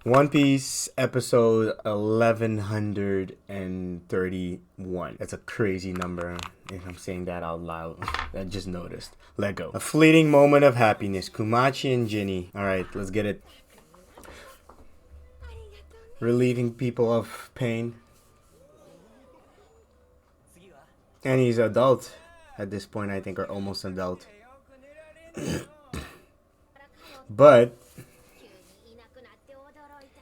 One Piece episode 1131. That's a crazy number. If I'm saying that out loud, I just noticed. Let go. A fleeting moment of happiness. Kumachi and Ginny. Alright, let's get it. Relieving people of pain. And he's adult at this point, I think, or almost adult. But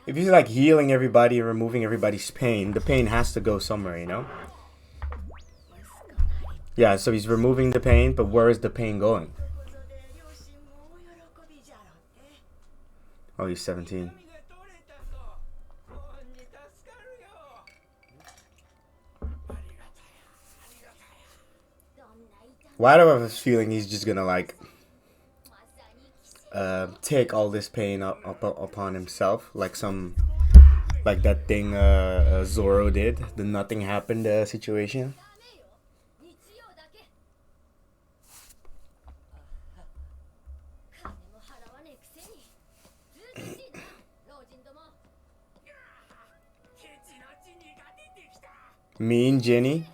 if he's like healing everybody and removing everybody's pain, the pain has to go somewhere, you know? Yeah, so he's removing the pain, but where is the pain going? Oh, he's 17. Why do I have this feeling he's just gonna like take all this pain upon himself, like that thing Zoro did, the nothing happened situation. Me and Ginny.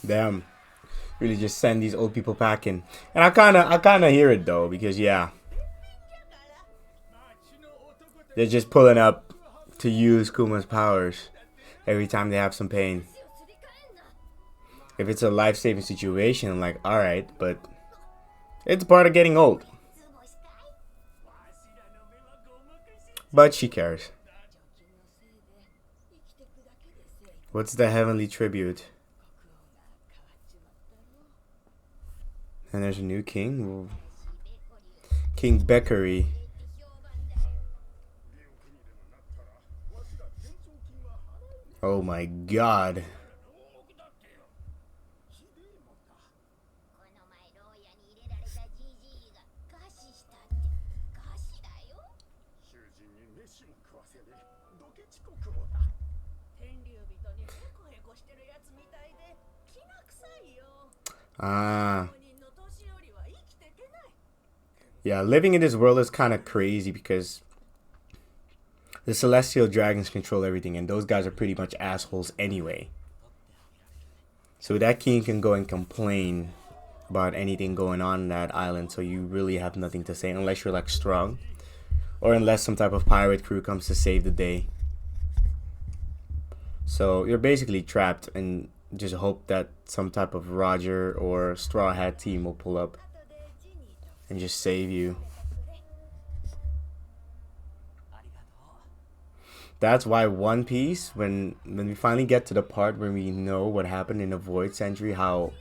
Damn. Really just send these old people packing. And I kinda hear it though, because yeah. They're just pulling up to use Kuma's powers every time they have some pain. If it's a life-saving situation, like, alright, but it's part of getting old. But she cares. What's the heavenly tribute? And there's a new king. King Beckery. Oh my god. Ah. Yeah, living in this world is kind of crazy because the celestial dragons control everything, and those guys are pretty much assholes anyway. So that king can go and complain about anything going on in that island, so you really have nothing to say unless you're like strong, or unless some type of pirate crew comes to save the day. So you're basically trapped and just hope that some type of Roger or Straw Hat team will pull up and just save you. That's why One Piece, when we finally get to the part where we know what happened in the Void Century, how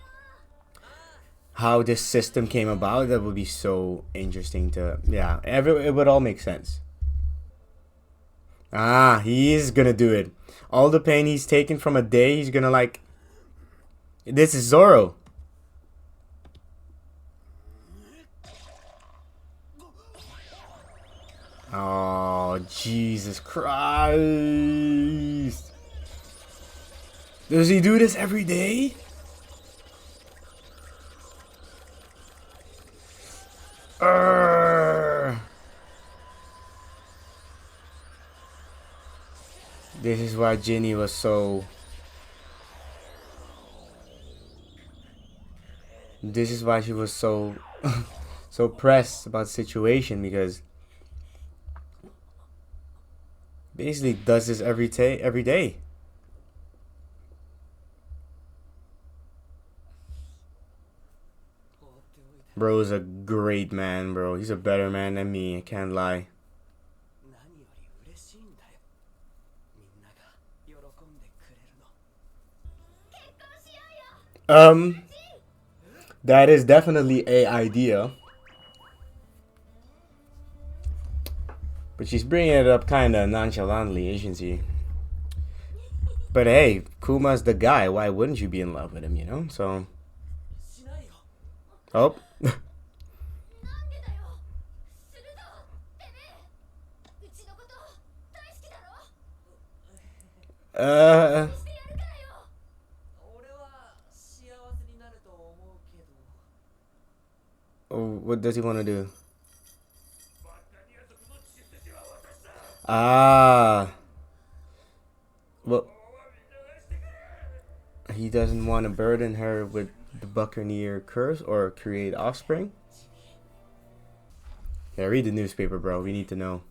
this system came about, that would be so interesting to, yeah, it would all make sense. Ah, he is gonna do it. All the pain he's taken from a day, he's gonna like. This is Zoro. Oh, Jesus Christ. Does he do this every day? Urgh. This is why Ginny was so. This is why she was so, so pressed about the situation, because basically does this every day. Bro is a great man, bro. He's a better man than me. I can't lie. Um, that is definitely a idea, but she's bringing it up kind of nonchalantly, isn't she? But hey, Kuma's the guy. Why wouldn't you be in love with him? You know. So. Oh. uh. Oh, what What does he want to do? Ah. Well, he doesn't want to burden her with the Buccaneer curse or create offspring. Yeah, read the newspaper, bro. We need to know.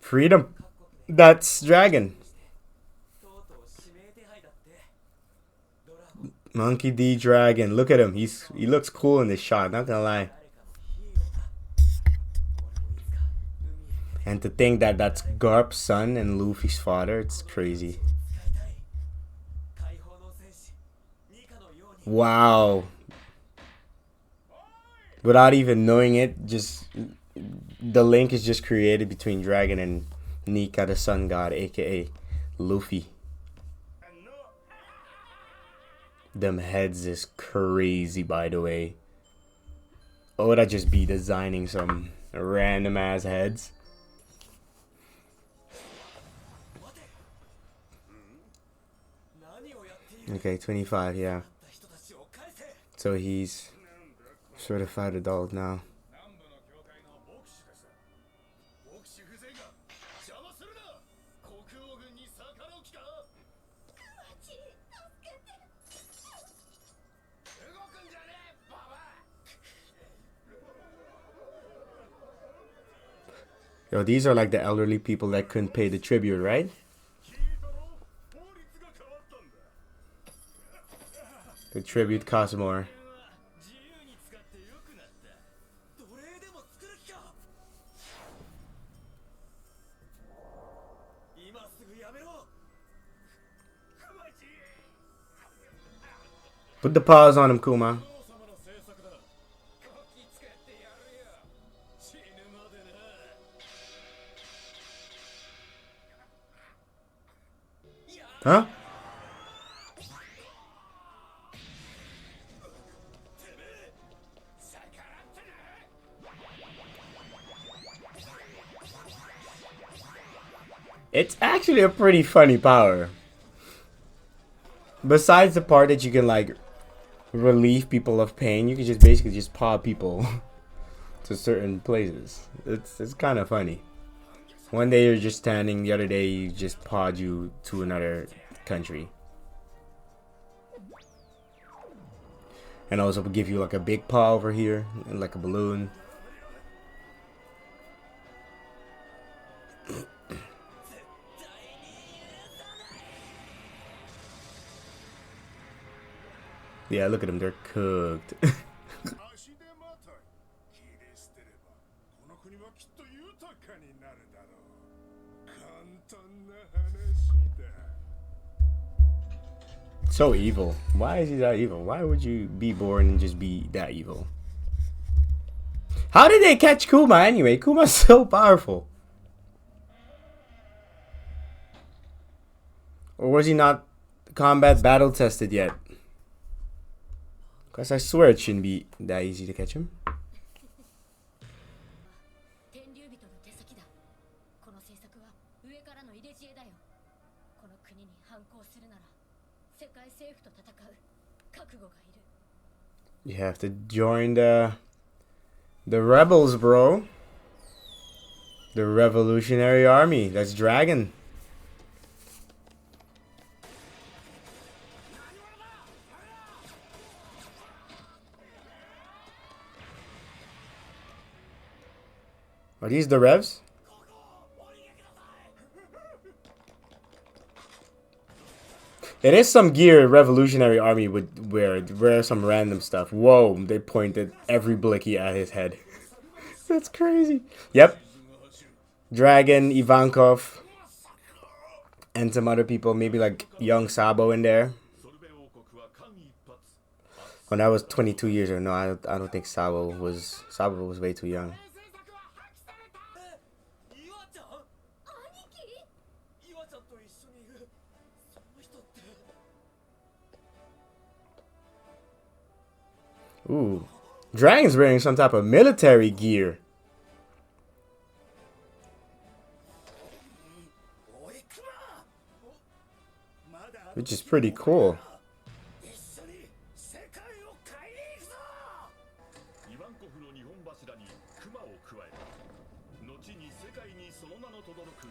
Freedom. That's Dragon. Monkey D. Dragon. Look at him. He looks cool in this shot. Not gonna lie. And to think that that's Garp's son and Luffy's father, it's crazy. Wow. Without even knowing it, just the link is just created between Dragon and Nika, the sun god, aka Luffy. Them heads is crazy, by the way. Oh, would I just be designing some random ass heads? Okay, 25, yeah. So he's certified adult now. Yo, these are like the elderly people that couldn't pay the tribute, right? The tribute costs more. Put the paws on him, Kuma. Huh? It's actually a pretty funny power. Besides the part that you can like relieve people of pain, you can just basically just paw people to certain places. It's kind of funny. One day you're just standing, the other day you just pawed you to another country. And also give you like a big paw over here, and like a balloon. Yeah, look at them, they're cooked. So evil. Why is he that evil? Why would you be born and just be that evil? How did they catch Kuma anyway? Kuma's so powerful. Or was he not combat battle tested yet? Because I swear it shouldn't be that easy to catch him. You have to join the rebels, bro. The Revolutionary Army. That's Dragon. Are these the revs? It is some gear Revolutionary Army would wear some random stuff. Whoa, they pointed every blicky at his head. That's crazy. Yep. Dragon, Ivankov, and some other people, maybe like young Sabo in there. When I was 22 years old, no, I don't think Sabo was way too young. Ooh. Dragon's wearing some type of military gear. Which is pretty cool.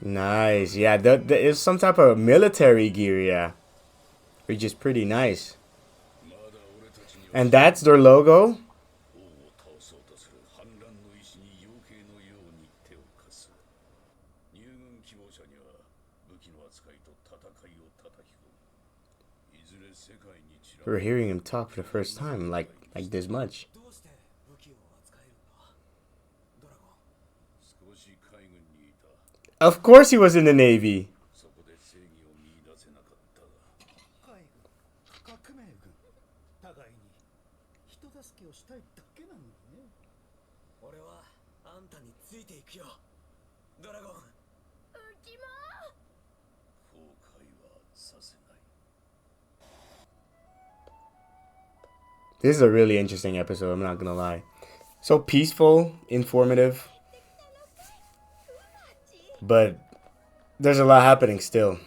Nice. Yeah, that is some type of military gear, yeah. Which is pretty nice. And that's their logo? We're hearing him talk for the first time, like this much. Of course he was in the Navy. This is a really interesting episode, I'm not gonna lie. So peaceful, informative, but there's a lot happening still.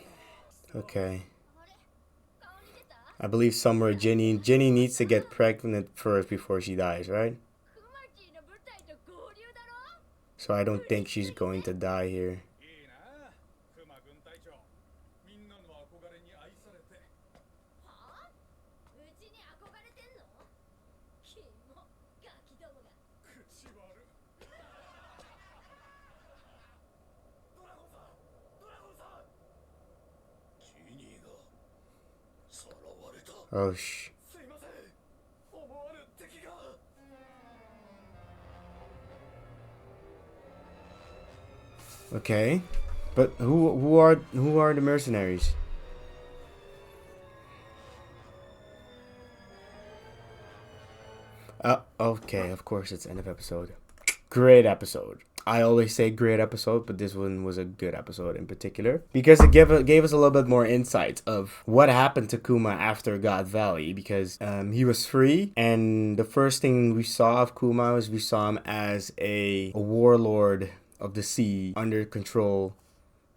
Okay. I believe somewhere Ginny needs to get pregnant first before she dies, right? So I don't think she's going to die here. Oh shh. Okay, but who are the mercenaries? Okay, of course it's end of episode. Great episode. I always say great episode, but this one was a good episode in particular because it gave us a little bit more insight of what happened to Kuma after God Valley, because he was free, and the first thing we saw of Kuma was we saw him as a warlord of the sea under control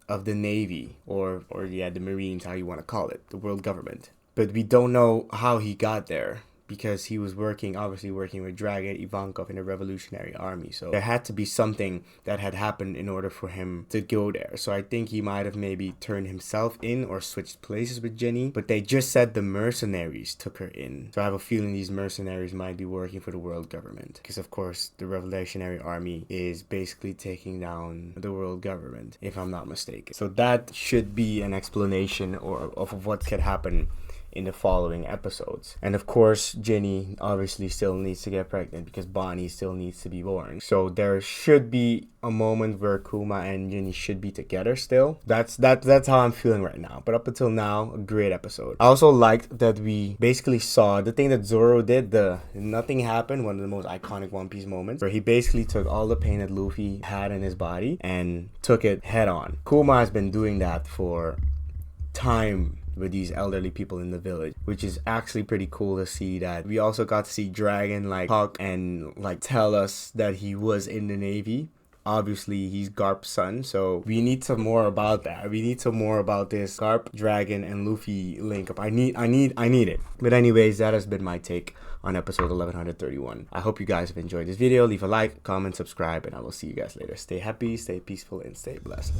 of the Navy, or yeah, the Marines, how you want to call it, the world government. But we don't know how he got there, because he was obviously working with Dragon Ivankov in the Revolutionary Army. So there had to be something that had happened in order for him to go there. So I think he might have maybe turned himself in or switched places with Ginny. But they just said the mercenaries took her in. So I have a feeling these mercenaries might be working for the world government. Because of course the Revolutionary Army is basically taking down the world government, if I'm not mistaken. So that should be an explanation of what could happen in the following episodes. And of course Ginny obviously still needs to get pregnant because Bonnie still needs to be born. So there should be a moment where Kuma and Ginny should be together still. That's how I'm feeling right now. But up until now, a great episode. I also liked that we basically saw the thing that Zoro did, the nothing happened, one of the most iconic One Piece moments, where he basically took all the pain that Luffy had in his body and took it head on. Kuma has been doing that for time with these elderly people in the village, which is actually pretty cool to see. That we also got to see Dragon like talk and like tell us that he was in the Navy. Obviously he's Garp's son, so we need some more about that. We need some more about this Garp, Dragon, and Luffy link up. I need it. But anyways, that has been my take on episode 1131. I hope you guys have enjoyed this video. Leave a like, comment, subscribe, and I will see you guys later. Stay happy, stay peaceful, and stay blessed.